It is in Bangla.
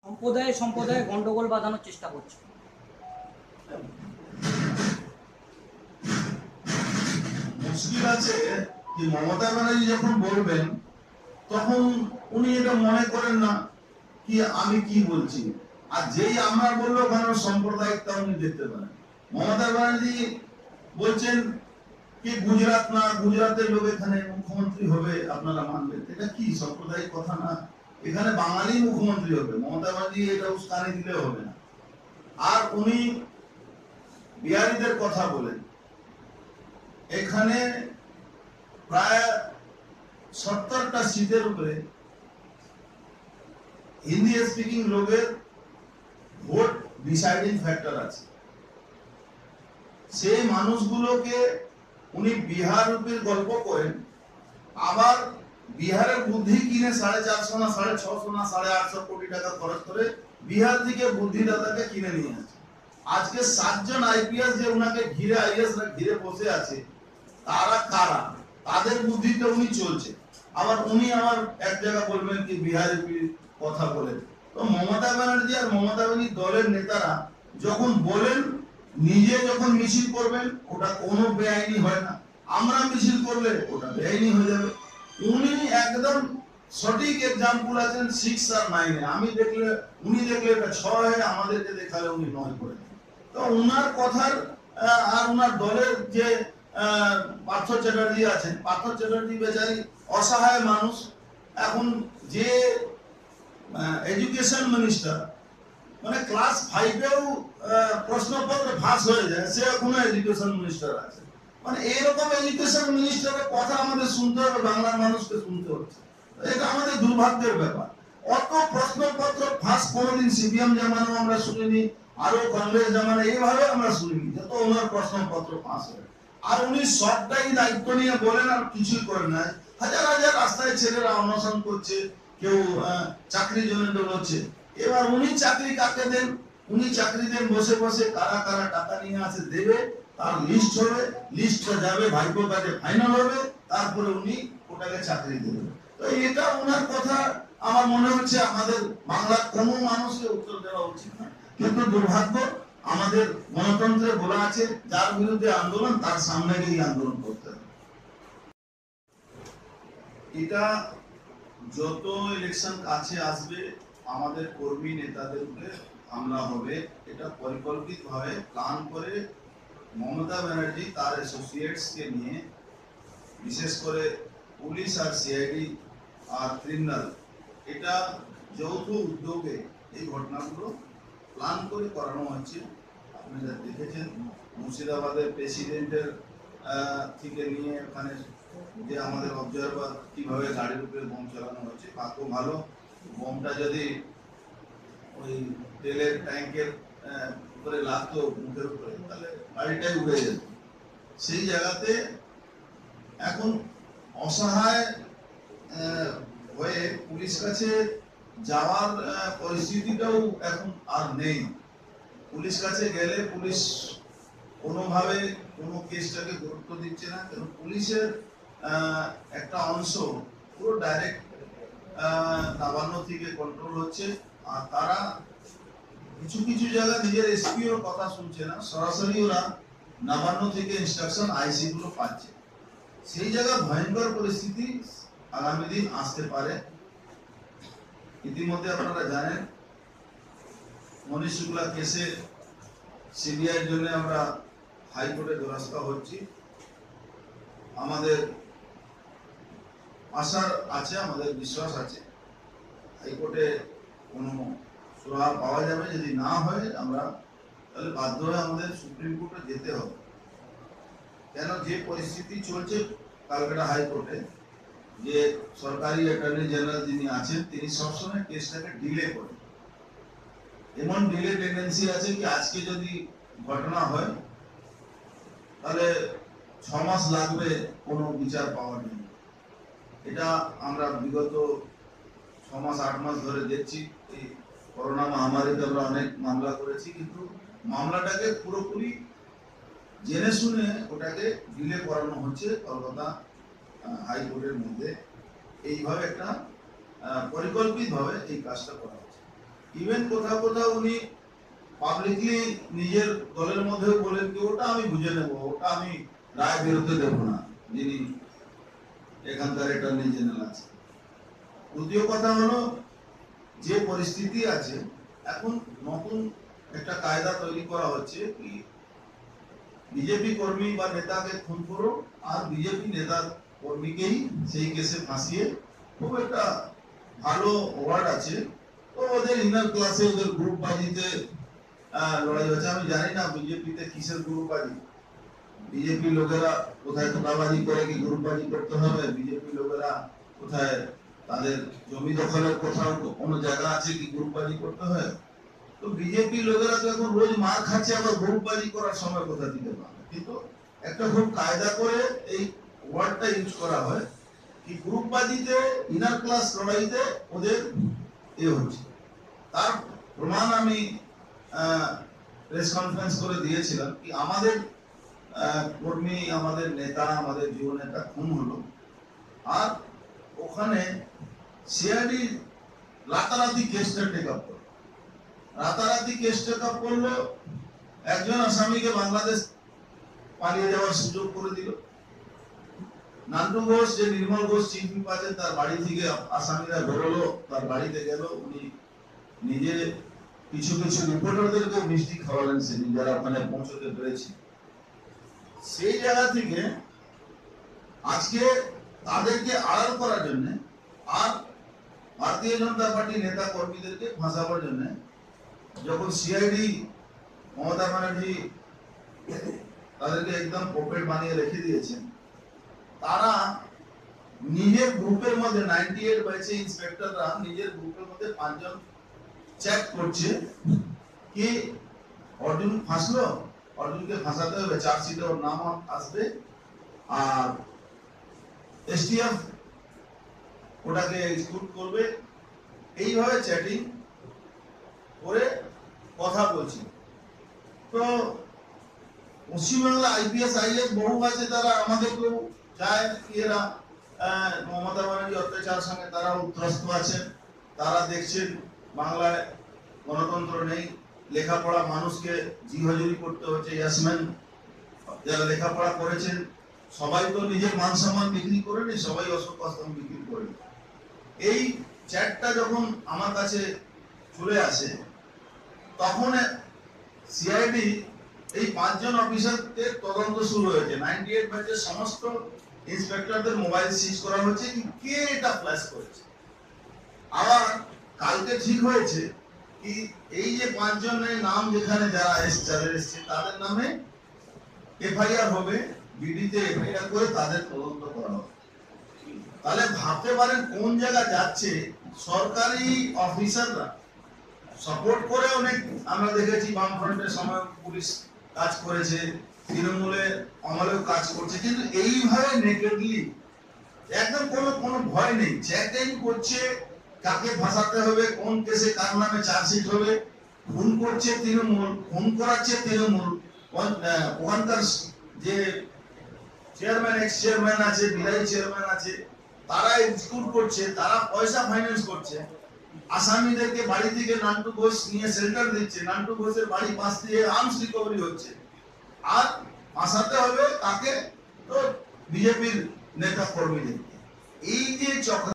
সম্প্রদায়ে সম্প্রদায়ে গন্ডগোল বাঁধানোর চেষ্টা করছে। মুশকিল আছে যে মমতা ব্যানার্জি যখন বলবেন তখন উনি এটা মনে করেন না কি আমি কি বলছি, আর যেই আমরা বললো ওখানে সাম্প্রদায়িকতা উনি দেখতে পারেন। মমতা ব্যানার্জি বলছেন কি গুজরাট না, গুজরাটের লোক এখানে মুখ্যমন্ত্রী হবে, আপনারা মানবেন? এটা কি সাম্প্রদায়িক কথা না? এখানে বাঙালি মুখ্যমন্ত্রী হবে, মমতা ব্যানার্জি এটা উস্কানি দিলে হবে না। আর উনি বিহারীদের কথা বলেন, এখানে প্রায় 70টা সিটের উপরে হিন্দি স্পিকিং লোকের ভোট ডিসাইডিং ফ্যাক্টর আছে। সেই মানুষগুলোকে উনি বিহার রূপের গল্প করেন, আবার বিহারের বুদ্ধি কিনে 450 না 650 না 850 কোটি টাকা খরচ করে বিহার থেকে বুদ্ধিদাতাকে কিনে নিয়ে আসে। আজকে 7 জন আইপিএস যে উনাকে ঘিরে আইএসরা ঘিরে বসে আছে, তারা কারা? তাদের বুদ্ধিতে উনি চলছে। আবার উনি আমার এক জায়গা বলবেন কি বিহারের কথা বলেন। তো মমতা ব্যানার্জি আর মমতা ব্যানার্জি দলের নেতারা যখন বলেন, নিজে যখন মিছিল করবেন ওটা কোনো বেআইনি হয় না, আমরা মিছিল করলে ওটা বেআইনি হয়ে যাবে। উনি একদম সঠিক এক্সাম্পল আছেন 6 আর 9-এ। আমি দেখলে উনি দেখলে এটা 6 আমাদেরকে দেখালে উনি 9 করে। তো উনার কথার আর উনার দলের যে পার্থ চ্যাটার্জি আছেন, পার্থ চ্যাটার্জি বেচারি অসহায় মানুষ। এখন যে এডুকেশন মিনিস্টার, মানে ক্লাস 5-এও প্রশ্নপত্র ফাঁস হয়ে যায়, সে এখনো এডুকেশন মিনিস্টার আছে। মানে এইরকম এডুকেশন মিনিস্টারের কথা আমাদের শুনতে হবে, বাংলার মানুষকে শুনতে হচ্ছে। এটা আমাদের দুর্ভাগ্যের ব্যাপার। অত প্রশ্নপত্র ফাঁস কোনোদিন সিপিএম জামানো আমরা শুনিনি, আরো কংগ্রেস জামানো এইভাবে আমরা শুনিনি যত ওনার প্রশ্নপত্র ফাঁস হয়। আর উনি সবটাই দায়িত্ব নিয়ে বলেন আর কিছুই করেন না। হাজার হাজার রাস্তায় ছেলেরা অনশন করছে, কেউ চাকরির জন্য দৌড়চ্ছে। এবার উনি চাকরি কাকে দেন? উনি চাকরি দেন বসে বসে, কারা কারা টাকা নিয়ে আসে দেবে, তার লিস্ট হবে, লিস্টটা যাবে ভাইপোর কাছে, ফাইনাল হবে, তারপরে উনি ওটাকে চাকরি দেবেন। তো এটা ওনার কথা আমার মনে হচ্ছে আমাদের বাংলার কোনো মানুষকে উত্তর দেওয়া উচিত না। কিন্তু দুর্ভাগ্য, আমাদের গণতন্ত্রে বলা আছে যার বিরুদ্ধে আন্দোলন তার সামনে গিয়ে আন্দোলন করতে হবে। এটা যত ইলেকশন কাছে আসবে আমাদের কর্মী নেতাদের উপরে হামলা হবে। এটা পরিকল্পিতভাবে প্ল্যান করে মমতা ব্যানার্জি তার অ্যাসোসিয়েটসকে নিয়ে, বিশেষ করে পুলিশ আর সিআইডি আর ক্রিমিনাল, এটা যৌথ উদ্যোগে এই ঘটনাগুলো প্ল্যান করে করানো হচ্ছে। আপনারা দেখেছেন মুর্শিদাবাদের প্রেসিডেন্টের থেকে নিয়ে ওখানে যে আমাদের অবজারভার কিভাবে গাড়ির উপরে বোম চালানো হচ্ছে। কাকু ভালো, বোমটা যদি ওই তেলের ট্যাঙ্কের উপরে লাগতো মুখের উপরে, তাহলে গাড়িটাই উড়ে যেত। সেই জায়গাতে এখন অসহায় হয়ে পুলিশ কাছে যাওয়ার পরিস্থিতিটাও এখন আর নেই। পুলিশ কাছে গেলে পুলিশ কোনোভাবে কোনো কেসটাকে গুরুত্ব দিচ্ছে না, কারণ পুলিশের একটা অংশ পুরো ডাইরেক্ট নবান্ন থেকে কন্ট্রোল হচ্ছে। আর তারা কিছু কিছু জায়গায় নিজের এসপিওর কথা শুনছে না, সরাসরি ওরা নবান্ন থেকে ইনস্ট্রাকশন আইসি গুলো পাচ্ছে। সেই জায়গায় ভয়ঙ্কর পরিস্থিতি আগামী দিন আসতে পারে। ইতিমধ্যে আপনারা জানেন মনীষ শুক্লা কেসে সিবিআই এর জন্য আমরা হাইকোর্টে দ্বারস্থ হচ্ছি। আমাদের আশা আছে, আমাদের বিশ্বাস আছে হাইকোর্টে কোনো সুরাহা পাওয়া যাবে। যদি না হয় আমরা তাহলে বাধ্য হয়ে আমাদের সুপ্রিম কোর্টে যেতে হবে। কেন যে পরিস্থিতি চলছে কালকাটা হাইকোর্টে, যে সরকারি অ্যাটর্নি জেনারেল যিনি আছেন তিনি সবসময় কেসটাকে ডিলে করেন। এমন ডিলে টেন্ডেন্সি আছে কি আজকে যদি ঘটনা হয় তাহলে 6 মাস লাগবে কোনো বিচার পাওয়ার জন্য। এটা আমরা বিগত 6 মাস 8 মাস ধরে দেখছি। এই করোনা মহামারীতে আমরা অনেক মামলা করেছি, কিন্তু মামলাটাকে পুরোপুরি জেনে শুনে ওটাকে ডিলে করানো হচ্ছে কলকাতা হাইকোর্টের মধ্যে। এইভাবে একটা পরিকল্পিতভাবে এই কাজটা করা হচ্ছে। ইভেন কোথাও কোথাও উনি পাবলিকলি নিজের দলের মধ্যেও বলেন যে ওটা আমি বুঝে নেব, ওটা আমি রায় বেরোতে দেবো না, যিনি এখানকার অ্যাটর্নি জেনারেল আছে। দ্বিতীয় কথা হলো, যে পরিস্থিতি আছে এখন নতুন একটা কায়দা তৈরি করা হচ্ছে কি বিজেপি কর্মী বা নেতাকে খুন করো আর বিজেপি নেতা কর্মীকেই সেই কেসে ফাঁসিয়ে, খুব একটা ভালো ওয়ার্ড আছে। তো ওদের ইনার ক্লাসে ওদের গ্রুপ বাজিতে লড়াই হচ্ছে। আমি জানি না বিজেপিতে কিসের গ্রুপ বাজি, বিজেপি লোকেরা কোথায় তোলাবাজি করে কি গ্রুপ বাজি করতে হবে, বিজেপি লোকেরা কোথায় তাদের জমি দখলের কোথাও কোনো জায়গা আছে কি গ্রুপ বাজি করতে হয়। তো বিজেপি লোকেরা তো এখন রোজ মার খাচ্ছে, আবার গ্রুপ বাজি করার সময় কোথা থেকে পাবে। কিন্তু একটা খুব কায়দা করে এই ওয়ার্ডটা ইউজ করা হয় কি গ্রুপ বাজিতে ইনার ক্লাস লড়াইতে ওদের হচ্ছে। তার প্রমাণ আমি প্রেস কনফারেন্স করে দিয়েছিলাম কি আমাদের কর্মী, আমাদের নেতা, আমাদের যুব নেতা খুন হলো আর ওখানে সিআইডি রাতারাতি কেসটা টেক আপ করলো। রাতারাতি কেস টেক আপ করলো, একজন আসামিকে বাংলাদেশ পালিয়ে যাওয়ার সুযোগ করে দিল। নান্টু ঘোষ, যে নির্মল ঘোষ চিফ হুইপ আছেন, তার বাড়ি থেকে আসামিরা বেরোলো, তার বাড়িতে গেল, উনি নিজে কিছু কিছু রিপোর্টারদেরকে মিষ্টি খাওয়ালেন, সেদিন যারা ওখানে পৌঁছতে পেরেছে। সেই জায়গা থেকে আজকে তাদেরকে আড়াল করার জন্য আর ভারতীয় জনতা পার্টি নেতা কর্মীদেরকে ফাঁসাবার জন্য যখন সিআইডি মমতা ব্যানার্জি তাদেরকে একদম পকেট বানিয়ে রেখে দিয়েছেন, তারা নিজের গ্রুপের মধ্যে 98 ব্যাচে ইন্সপেক্টররা নিজের গ্রুপের মধ্যে 5 জন চেক করছে কি অর্জুন ফাঁসলো, অর্জুনকে ফাঁসাতে হবে, চার্জশিটে ওর নাম আসবে আর এসটিএফ ওটাকে এক্সিকিউট করবে। এইভাবে চ্যাটিং করে কথা বলছি। তো পশ্চিমবাংলা আইপিএস আইএস বহু আছে, তারা আমাদেরকেও চায় এরা মমতা ব্যানার্জি অত্যাচার সঙ্গে তারা উত্রস্ত আছেন, তারা দেখছেন বাংলায় গণতন্ত্র নেই, লেখাপড়া মানুষকে জিহজুরি করতে হচ্ছে। ইয়াসমিন যারা লেখাপড়া করেছেন সবাই তো নিজের মান সম্মান বিক্রি করেনি, সবাই অশোক আস্তম বিক্রি করেনি। এই চ্যাটটা যখন আমার কাছে চলে আসে তখন সিআইডি এই 5 জন অফিসারদের তদন্ত শুরু হয়েছে। 98 ব্যাচের সমস্ত ইন্সপেক্টরদের মোবাইল সিজ করা হয়েছে কি কে এটা ফ্ল্যাশ করেছে। আবার কালকে ঠিক হয়েছে কি এই যে 5 জনের নাম যেখানে যারা এসছে তাদের নামে এফআইআর হবে, বিডিতে এফআইআর করে তাদের তদন্ত করা হবে। তাহলে ভাবতে পারেন কোন জায়গা যাচ্ছে। সরকারি অফিসাররা সাপোর্ট করে অনেক, আমরা দেখেছি বামফ্রন্টের সময় পুলিশ কাজ করেছে, তৃণমূলের আমলেও কাজ করছে, কিন্তু এইভাবে নেকেডলি একদম কোনো ভয় নেই, চ্যাটিং করছে কাকে ফাঁসাতে হবে, কোন কেসে কার নামে চার্জশিট হবে, খুন করছে তৃণমূল, খুন করাচ্ছে তৃণমূল। ওখানকার যে চেয়ারম্যান, এক্স চেয়ারম্যান আছে, বিদায়ী চেয়ারম্যান আছে, তারা এক্সিকিউট করছে, তারা পয়সা ফাইন্যান্স করছে। আসামিদেরকে বাড়ি থেকে নান্টু ঘোষ নিয়ে শেল্টার দিচ্ছে, নান্টু ঘোষের বাড়ি পাশ দিয়ে আর্মস রিকভারি হচ্ছে। আর ফাঁসাতে হবে তাকে, তো বিজেপির নেতা কর্মীদের। এই যে চক্র